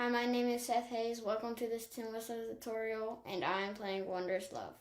Hi, my name is Seth Hayes. Welcome to this tin whistle tutorial, and I am playing Wondrous Love.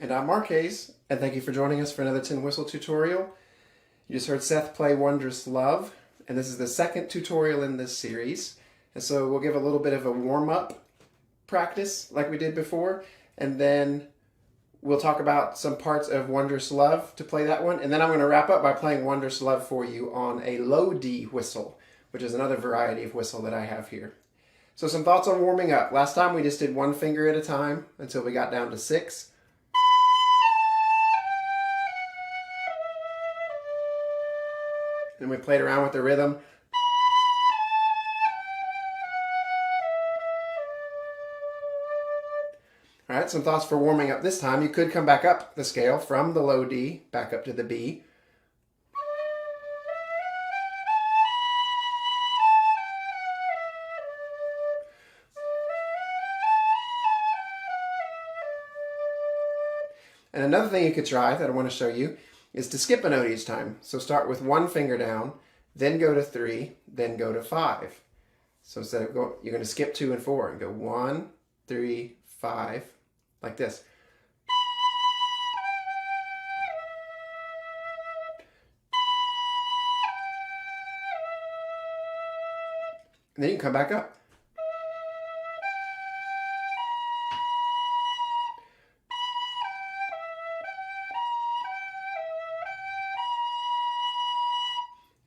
And I'm Mark Hayes, and thank you for joining us for another tin whistle tutorial. You just heard Seth play Wondrous Love, and this is the second tutorial in this series. And so we'll give a little bit of a warm-up practice like we did before, and then we'll talk about some parts of Wondrous Love to play that one, and then I'm going to wrap up by playing Wondrous Love for you on a low D whistle, which is another variety of whistle that I have here. So some thoughts on warming up. Last time we just did one finger at a time until we got down to 6. Then we played around with the rhythm. All right, some thoughts for warming up this time. You could come back up the scale from the low D back up to the B. And another thing you could try that I want to show you is to skip a note each time. So start with one finger down, then go to 3, then go to 5. So instead of going, you're going to skip 2 and 4 and go 1, 3, 5, like this. And then you can come back up.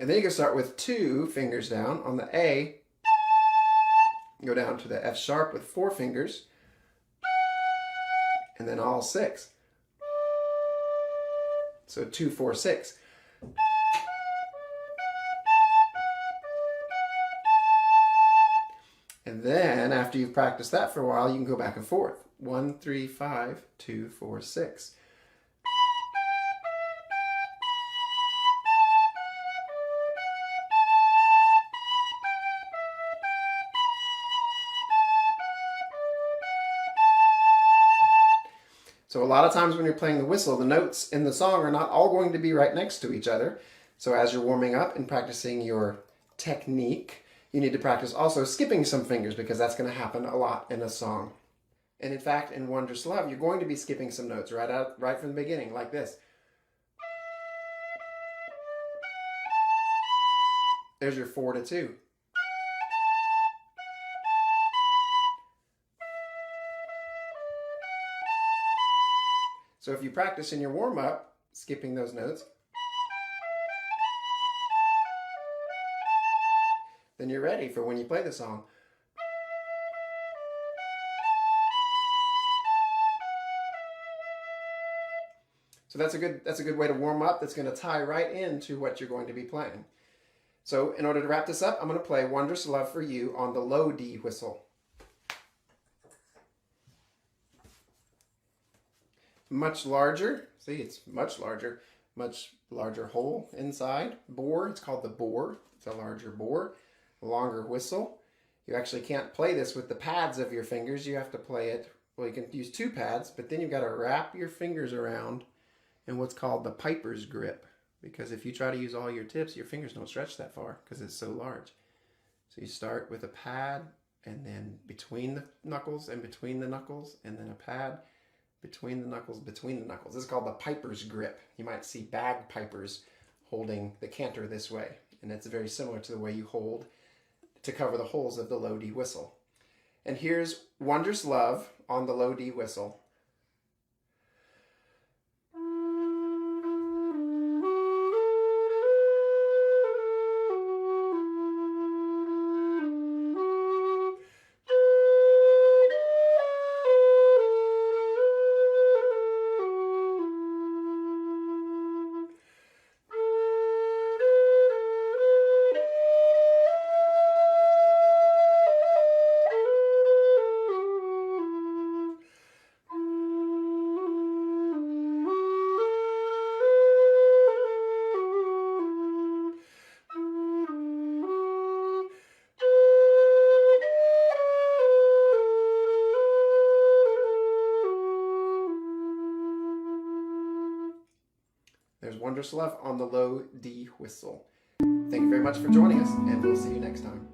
And then you can start with 2 fingers down on the A, go down to the F sharp with 4 fingers, and then all 6. So 2, 4, 6. And then after you've practiced that for a while, you can go back and forth. 1, 3, 5, 2, 4, 6. So a lot of times when you're playing the whistle, the notes in the song are not all going to be right next to each other. So as you're warming up and practicing your technique, you need to practice also skipping some fingers because that's going to happen a lot in a song. And in fact, in Wondrous Love, you're going to be skipping some notes right from the beginning, like this. There's your 4 to 2. So if you practice in your warm-up, skipping those notes, then you're ready for when you play the song. So that's a good way to warm up. That's going to tie right into what you're going to be playing. So in order to wrap this up, I'm going to play Wondrous Love for you on the low D whistle. Much larger, see, it's much larger hole inside. Bore, it's called the bore. It's a larger bore, a longer whistle. You actually can't play this with the pads of your fingers. You have to play it, well, you can use 2 pads, but then you've got to wrap your fingers around in what's called the piper's grip. Because if you try to use all your tips, your fingers don't stretch that far because it's so large. So you start with a pad, and then between the knuckles and between the knuckles, and then a pad, between the knuckles, between the knuckles. This is called the piper's grip. You might see bagpipers holding the canter this way, and it's very similar to the way you hold to cover the holes of the low D whistle. And here's Wondrous Love on the low D whistle. Wondrous Love on the low D whistle. Thank you very much for joining us, and we'll see you next time.